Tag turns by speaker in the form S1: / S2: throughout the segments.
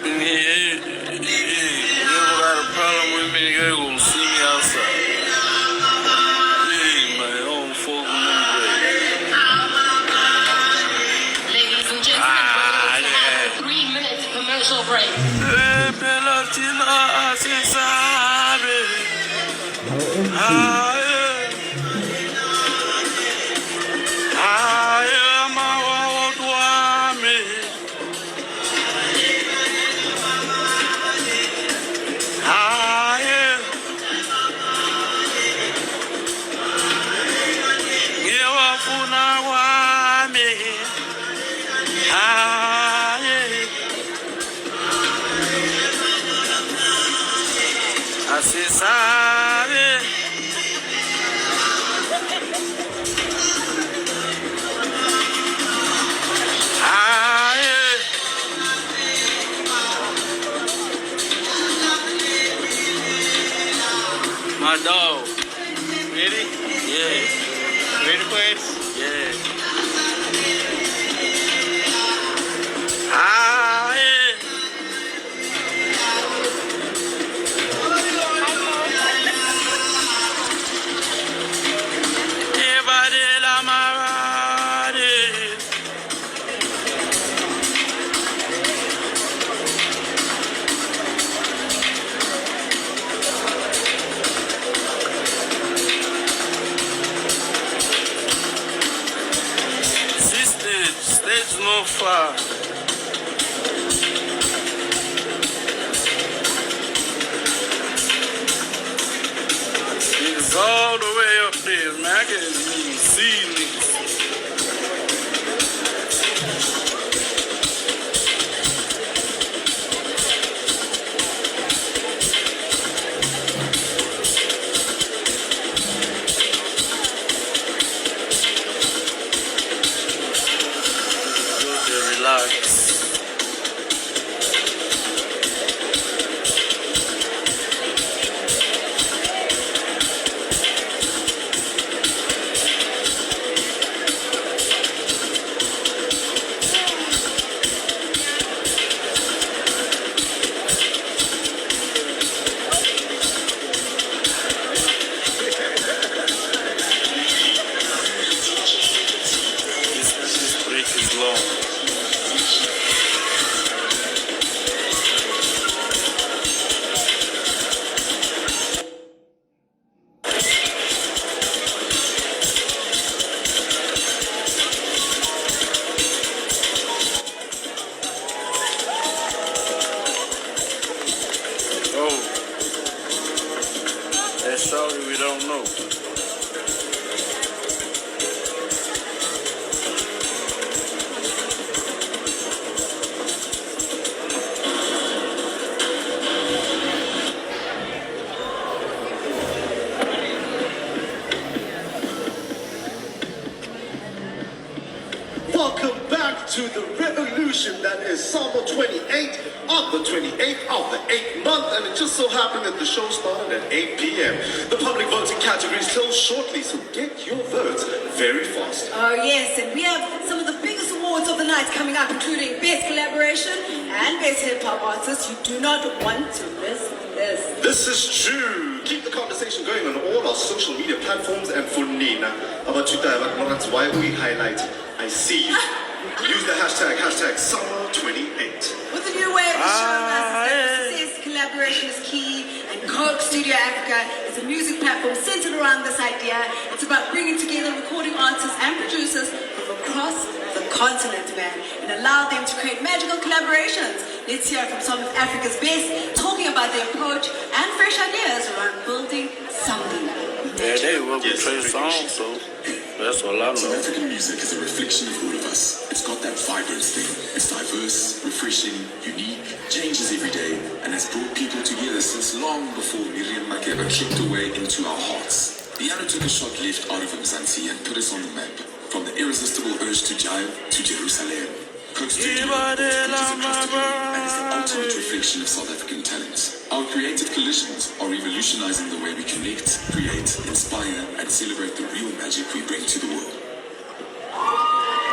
S1: got a problem with me, you gonna see me outside. Hey, my own folk in them grave.
S2: Ladies and gentlemen, we're going to have a 3-minute commercial break.
S1: My dog.
S3: Ready?
S1: Yeah.
S3: Ready for it?
S1: Yeah. Stage no far. It's all the way up there, man. I can't even see niggas. Relax. This break is long. Oh, that's sorry we don't know.
S4: Welcome back to the revolution that is summer 28 on the 28th of the 8th month, and it just so happened that the show started at 8 p.m. The public voting categories till shortly, so get your votes very fast.
S5: Oh yes, and we have some of the biggest awards of the night coming up, including Best Collaboration and Best Hip Hop Artist. You do not want to miss this.
S4: This is true. Keep the conversation going on all our social media platforms, and for Nina, about that's why we highlight I see you. Use the hashtag summer28.
S5: With the new wave is showing us that success collaboration is key, and Coke Studio Africa is a music platform centered around this idea. It's about bringing together recording artists and producers from across the continent, man, and allow them to create magical collaborations. Let's hear from some of Africa's best, talking about their approach and fresh ideas around building something.
S1: Yeah, they work with Trey Songz, so that's all I know.
S6: South African music is a reflection of all of us. It's got that vibrance thing. It's diverse, refreshing, unique, changes every day, and has brought people together since long before Miriam Makeba clicked away into our hearts. Piano took a shot left out of Mzansi and put us on the map. From the irresistible urge to jive to Jerusalem. Coke Studio and is the ultimate reflection of South African talents. Our creative collisions are revolutionizing the way we connect, create, inspire, and celebrate the real magic we bring to the world.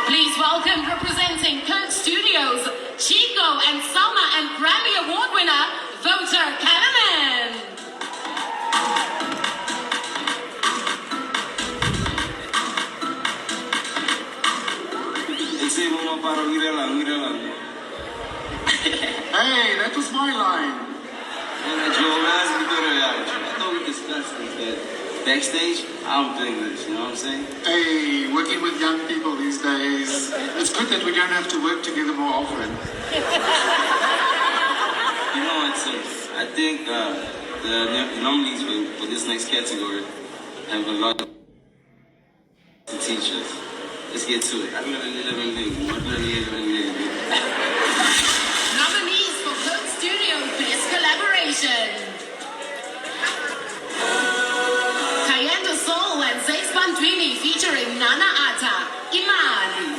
S2: Please welcome, representing Coke Studios, Chico and Selma and Brad.
S7: Hey, that was my line.
S8: I thought we discussed this, that backstage, I don't think this, you know what I'm saying?
S7: Hey, working with young people these days, it's good that we don't have to work together more often.
S8: You know what, I think the nominees for this next category have a lot to teach us. Let's get to it.
S2: Nominees for Coke Studio Best Collaboration. Kayendo Soul and Zex Bantwini featuring Nana Atta, Imali.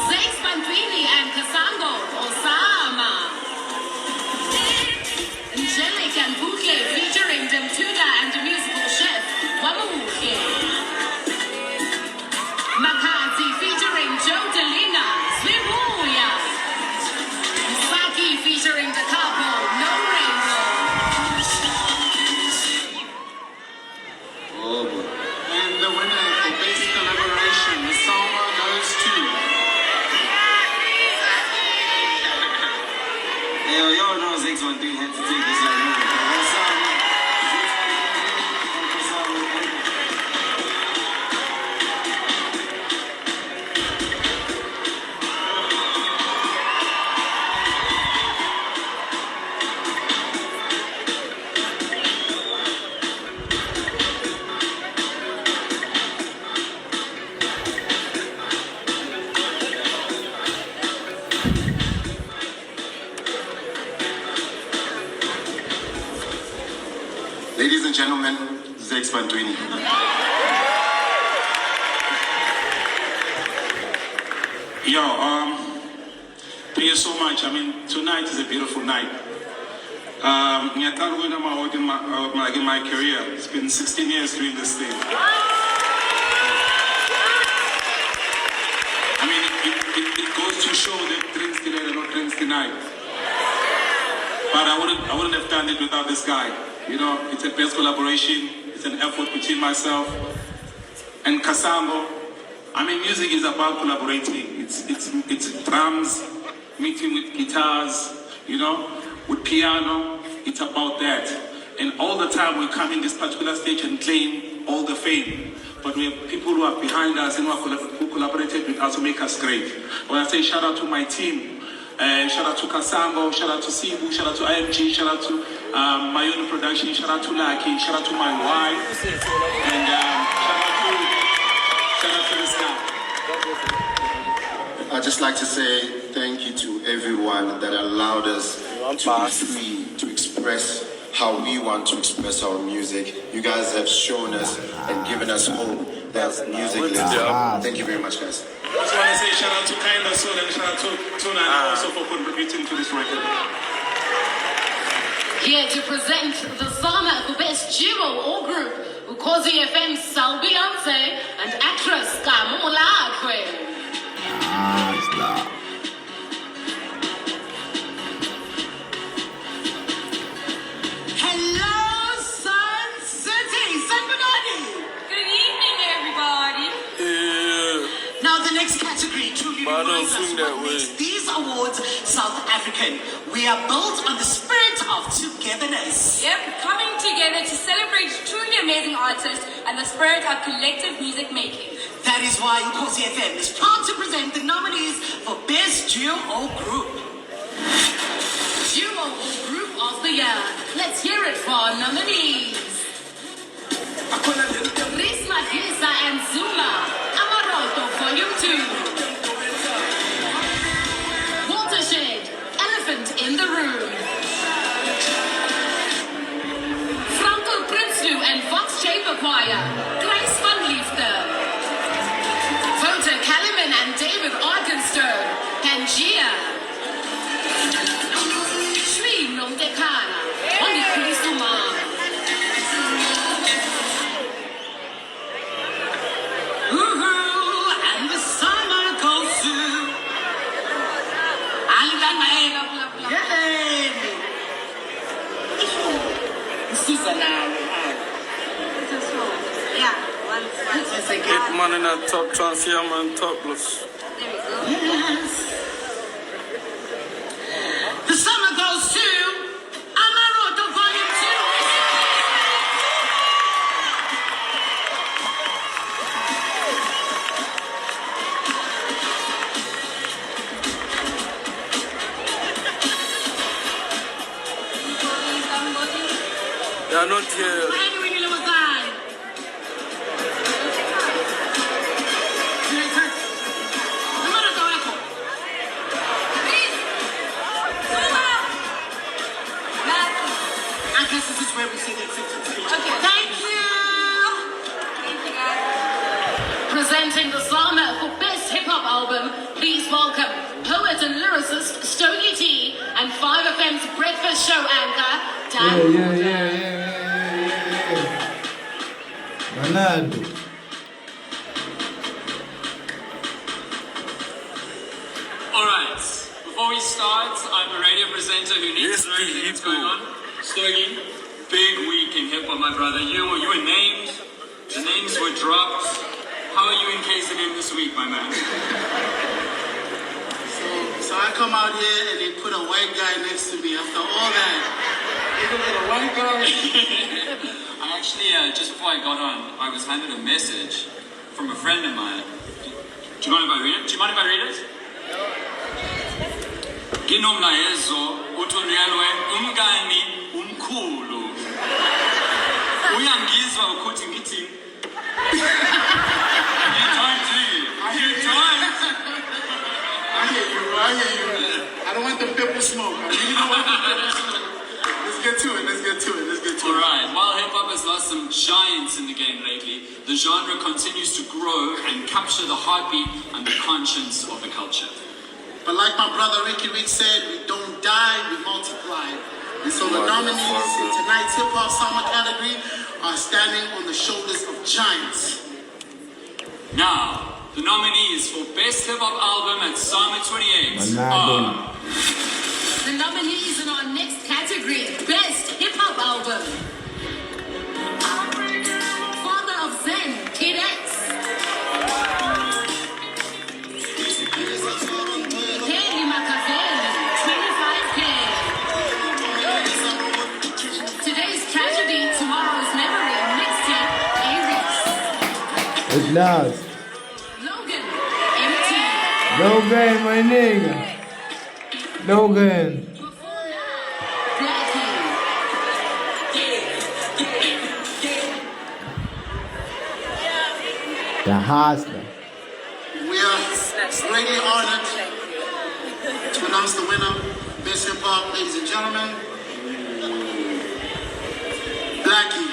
S2: Zex Bantwini and Kasango, Osama. Angelic and Buke featuring Demtuda and the musical chef, Wamuke. Makazi featuring Joe Delina, Swibuya. Saki featuring the couple, No Rainbow.
S8: Oh boy.
S7: And the winner for Best Collaboration, the song goes to...
S8: Hey, y'all know Zex 1 3 had to take this like no.
S7: Ladies and gentlemen, Zex Bantwini.
S9: Yo, thank you so much. I mean, tonight is a beautiful night. In my career, it's been 16 years doing this thing. I mean, it goes to show that drinks today are not drinks tonight. But I wouldn't have done it without this guy. You know, it's a best collaboration. It's an effort between myself and Kasango. I mean, music is about collaborating. It's drums, meeting with guitars, you know, with piano. It's about that. And all the time we come in this particular stage and claim all the fame. But we have people who are behind us and who collaborated with us to make us great. When I say shout out to my team, shout out to Kasango, shout out to Sibu, shout out to IMG, shout out to my own production, shout out to Lucky, shout out to my wife, and shout out to this guy.
S4: I'd just like to say thank you to everyone that allowed us to be free to express how we want to express our music. You guys have shown us and given us hope that music lives on. Thank you very much, guys.
S9: I just want to say shout out to Kinda Soul and shout out to Tuna also for contributing to this record.
S2: Here to present the Sama for Best Duo or Group, Ukozi FM's Sal Beyonce and actress Kamulakwe.
S5: Hello, Sun City, San Bernardino. Good evening, everybody. Now the next category truly reminds us what makes these awards South African. We are built on the spirit of togetherness.
S10: Yep, coming together to celebrate truly amazing artists and the spirit of collective music making.
S5: That is why Ukosi FM is proud to present the nominees for Best Duo or Group.
S2: Duo or Group of the Year. Let's hear it for our nominees. Risma Gisa and Zuma, Amaroto Volume 2. Watershed, Elephant in the Room. Franco Prinsloo and Vox Chamber Choir, Grace van Liefde. Voter Kaliman and David Argenstone, Pangea. Shri Nomdekana, Oni Kurisuma.
S5: And the summer goes to Susan
S1: Hit man in that top transfer man topless.
S5: Yes.
S1: They are not here.
S5: I guess this is where we see the acceptance speech.
S10: Okay, thank you. Thank you, guys.
S2: Presenting the Zama for Best Hip Hop Album, please welcome poet and lyricist Stogie T and 5FM's breakfast show anchor, Dan.
S11: Ronaldo.
S12: Alright, before we start, I'm a radio presenter who needs to know everything that's going on. Stogie, big week in hip hop, my brother. You were named, the names were dropped. How are you in KZN this week, my man?
S7: So I come out here and they put a white guy next to me after all that. Even with a white guy.
S12: I actually, just before I got on, I was handed a message from a friend of mine. Do you mind if I read it? Ginomlayezo uthonyelwe umngani umkhulu. Uyangizwa ukuthi ngithini? You
S7: I hear you. I don't want the pepper smoke. I really don't want the pepper smoke. Let's get to it.
S12: Alright, while hip hop has lost some giants in the game lately, the genre continues to grow and capture the heartbeat and the conscience of the culture.
S7: But like my brother Ricky Rick said, we don't die, we multiply. And so the nominees in tonight's hip hop summer category are standing on the shoulders of giants.
S12: Now, the nominees for Best Hip Hop Album at Summer 28 are...
S2: The nominees in our next category, Best Hip Hop Album. Father of Zen, Kid X. Heli Makaveli, 25K. Today's Tragedy, Tomorrow's Memory, mixtape, A-Rex.
S11: It's loud.
S2: Logan, Emtee.
S11: Logan, my nigga. Logan. The hustler.
S7: We are greatly honored to announce the winner, Best Hip Hop, ladies and gentlemen, Blackie.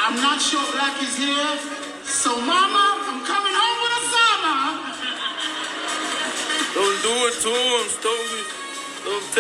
S7: I'm not sure Blackie's here, so Mama, I'm coming home with a summer.
S1: Don't do it to him, Stogie. Don't take